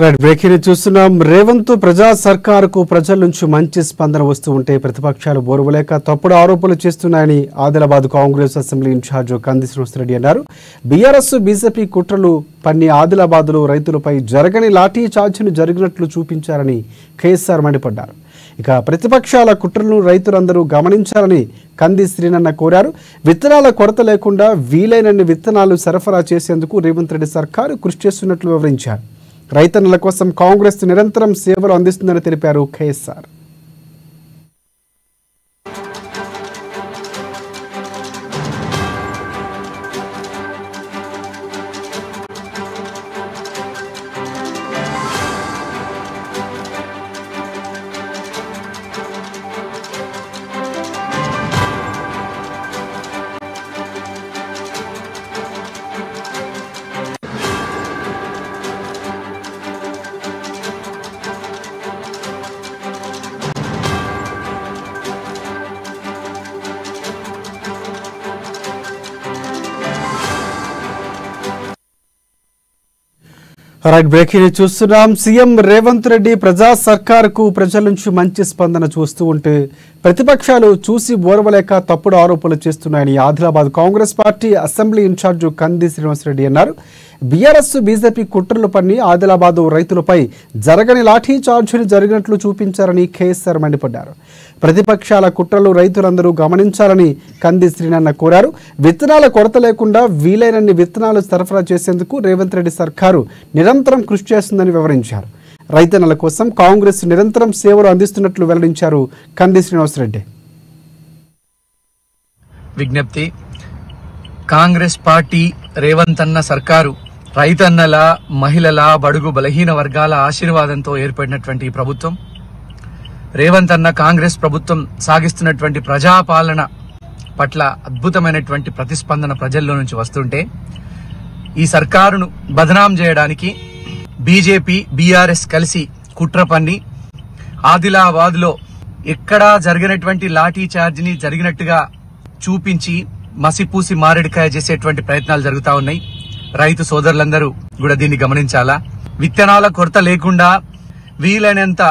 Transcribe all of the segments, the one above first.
Right breaking చూస్తున్నాం. రేవంత్ ప్రజా సర్కారుకు ప్రజల నుంచి మంచి స్పందన వస్తూ ఉంటే ప్రతిపక్షాలు బోరువలేక తప్పుడు ఆరోపణలు చేస్తున్నాయని ఆదిలాబాద్ కాంగ్రెస్ అసెంబ్లీ ఇన్ఛార్జ్ కంది శ్రీనివాసరెడ్డి అన్నారు. బీఆర్ఎస్ బీజేపీ కుట్రలు పన్ని ఆదిలాబాద్లో రైతులపై జరగని లాఠీ చార్జీలు జరిగినట్లు చూపించారని కేసీఆర్ మండిపడ్డారు. ఇక ప్రతిపక్షాల కుట్రలను రైతులందరూ గమనించాలని కంది శ్రీనన్న కోరారు. విత్తనాల కొరత లేకుండా వీలైనన్ని విత్తనాలు సరఫరా చేసేందుకు రేవంత్ రెడ్డి సర్కారు కృషి చేస్తున్నట్లు వివరించారు. రైతన్నల కోసం కాంగ్రెస్ నిరంతరం సేవలు అందిస్తుందని తెలిపారు కేసీఆర్. రైట్ బ్రేకింగ్ చూస్తున్నాం. సీఎం రేవంత్ రెడ్డి ప్రజా సర్కారుకు ప్రజల నుంచి మంచి స్పందన చూస్తూ ఉంటే ప్రతిపక్షాలు చూసి ఓర్వలేక తప్పుడు ఆరోపణలు చేస్తున్నాయని Adilabad Congress party assembly incharge Kandi Srinivasa Reddy అన్నారు. బీఆర్ఎస్ బీజేపీ కుట్రలు పన్ని ఆదిలాబాద్ రైతులపై జరగని లాఠీ చార్జీలు జరిగినట్లు చూపించారని కేసీఆర్ మండిపడ్డారు. ప్రతిపక్షాల కుట్రలు రైతులందరూ గమనించాలని కంది శ్రీనన్న కోరారు. విత్తనాల కొరత లేకుండా వీలైనన్ని విత్తనాలు సరఫరా చేసేందుకు రేవంత్ రెడ్డి సర్కారు నిరంతరం కృషి చేస్తుందని వివరించారు. రైతన్నల కోసం కాంగ్రెస్ నిరంతరం సేవలు అందిస్తున్నట్లు వెల్లడించారు కంది శ్రీనివాసరెడ్డి. విజ్ఞప్తి, కాంగ్రెస్ పార్టీ రేవంత్ అన్న సర్కారు రైతన్నల, మహిళల, బడుగు బలహీన వర్గాల ఆశీర్వాదంతో ఏర్పడినటువంటి ఈ ప్రభుత్వం, రేవంత్ అన్న కాంగ్రెస్ ప్రభుత్వం సాగిస్తున్నటువంటి ప్రజాపాలన పట్ల అద్భుతమైనటువంటి ప్రతిస్పందన ప్రజల్లో నుంచి వస్తుంటే ఈ సర్కారును బదనాం చేయడానికి బీజేపీ, బీఆర్ఎస్ కలిసి కుట్ర పన్ని ఆదిలాబాద్ లో ఎక్కడా జరిగినటువంటి లాఠీ చార్జిని జరిగినట్టుగా చూపించి మసిపూసి మారేడుకాయ చేసేటువంటి ప్రయత్నాలు జరుగుతా ఉన్నాయి. రైతు సోదరులందరూ కూడా దీన్ని గమనించాలా. విత్తనాల కొరత లేకుండా వీలైనంత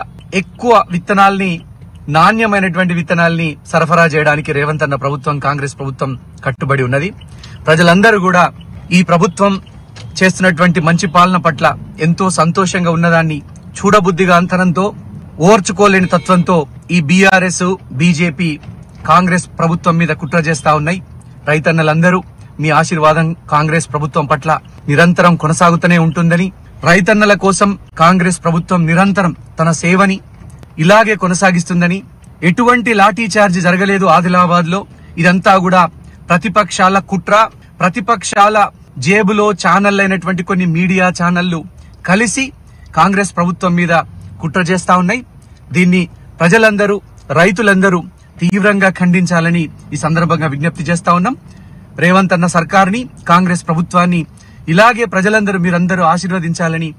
ఎక్కువ విత్తనాల్ని, నాణ్యమైనటువంటి విత్తనాల్ని సరఫరా చేయడానికి రేవంత్ అన్న ప్రభుత్వం, కాంగ్రెస్ ప్రభుత్వం కట్టుబడి ఉన్నది. ప్రజలందరూ కూడా ఈ ప్రభుత్వం చేస్తున్నటువంటి మంచి పాలన పట్ల ఎంతో సంతోషంగా ఉన్నదాన్ని చూడబుద్ధిగా అంతరంతో, ఓర్చుకోలేని తత్వంతో ఈ బీఆర్ఎస్, బీజేపీ, కాంగ్రెస్ ప్రభుత్వం మీద కుట్ర చేస్తా ఉన్నాయి. రైతన్నలందరూ మీ ఆశీర్వాదం కాంగ్రెస్ ప్రభుత్వం పట్ల నిరంతరం కొనసాగుతూనే ఉంటుందని, రైతన్నల కోసం కాంగ్రెస్ ప్రభుత్వం నిరంతరం తన సేవని ఇలాగే కొనసాగిస్తుందని, ఎటువంటి లాఠీ చార్జ్ జరగలేదు ఆదిలాబాద్ లో. ఇదంతా కూడా ప్రతిపక్షాల కుట్ర, ప్రతిపక్షాల జేబులో ఛానల్ అయినటువంటి కొన్ని మీడియా ఛానళ్లు కలిసి కాంగ్రెస్ ప్రభుత్వం మీద కుట్ర చేస్తా ఉన్నాయి. దీన్ని ప్రజలందరూ, రైతులందరూ తీవ్రంగా ఖండించాలని ఈ సందర్భంగా విజ్ఞప్తి చేస్తా ఉన్నాం. రేవంత్ అన్న సర్కార్ని, కాంగ్రెస్ ప్రభుత్వాన్ని ఇలాగే ప్రజలందరూ, మీరందరూ ఆశీర్వదించాలని,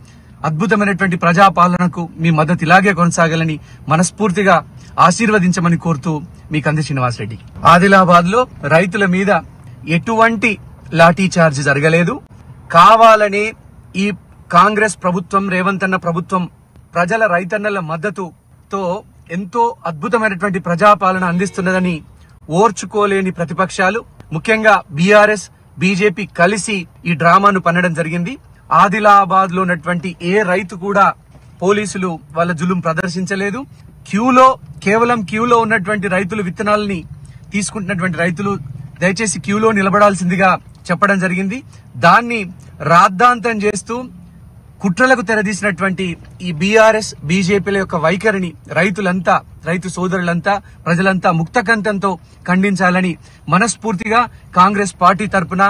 అద్భుతమైనటువంటి ప్రజాపాలనకు మీ మద్దతు ఇలాగే కొనసాగాలని మనస్ఫూర్తిగా ఆశీర్వదించమని కోరుతూ మీ కంది శ్రీనివాసరెడ్డి. ఆదిలాబాద్ లో రైతుల మీద ఎటువంటి లాఠీ చార్జ్ జరగలేదు. కావాలనే ఈ కాంగ్రెస్ ప్రభుత్వం, రేవంత్ అన్న ప్రభుత్వం ప్రజల, రైతన్నల మద్దతుతో ఎంతో అద్భుతమైనటువంటి ప్రజాపాలన అందిస్తున్నదని ఓర్చుకోలేని ప్రతిపక్షాలు, ముఖ్యంగా బీఆర్ఎస్, బీజేపీ కలిసి ఈ డ్రామాను పన్నడం జరిగింది. ఆదిలాబాద్ లో ఉన్నటువంటి ఏ రైతు కూడా పోలీసులు వాళ్ళ జులుం ప్రదర్శించలేదు. కేవలం క్యూలో ఉన్నటువంటి రైతులు, విత్తనాలని తీసుకుంటున్నటువంటి రైతులు దయచేసి క్యూలో నిలబడాల్సిందిగా చెప్పడం జరిగింది. దాన్ని రాద్ధాంతం చేస్తూ కుట్రలకు తెరదీసినటువంటి ఈ బీఆర్ఎస్, బీజేపీల యొక్క వైఖరిని రైతులంతా, రైతు సోదరులంతా, ప్రజలంతా ముక్తకంఠంతో ఖండించాలని మనస్ఫూర్తిగా కాంగ్రెస్ పార్టీ తరపున,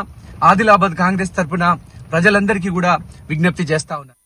ఆదిలాబాద్ కాంగ్రెస్ తరపున ప్రజలందరికీ కూడా విజ్ఞప్తి చేస్తా ఉన్నారు.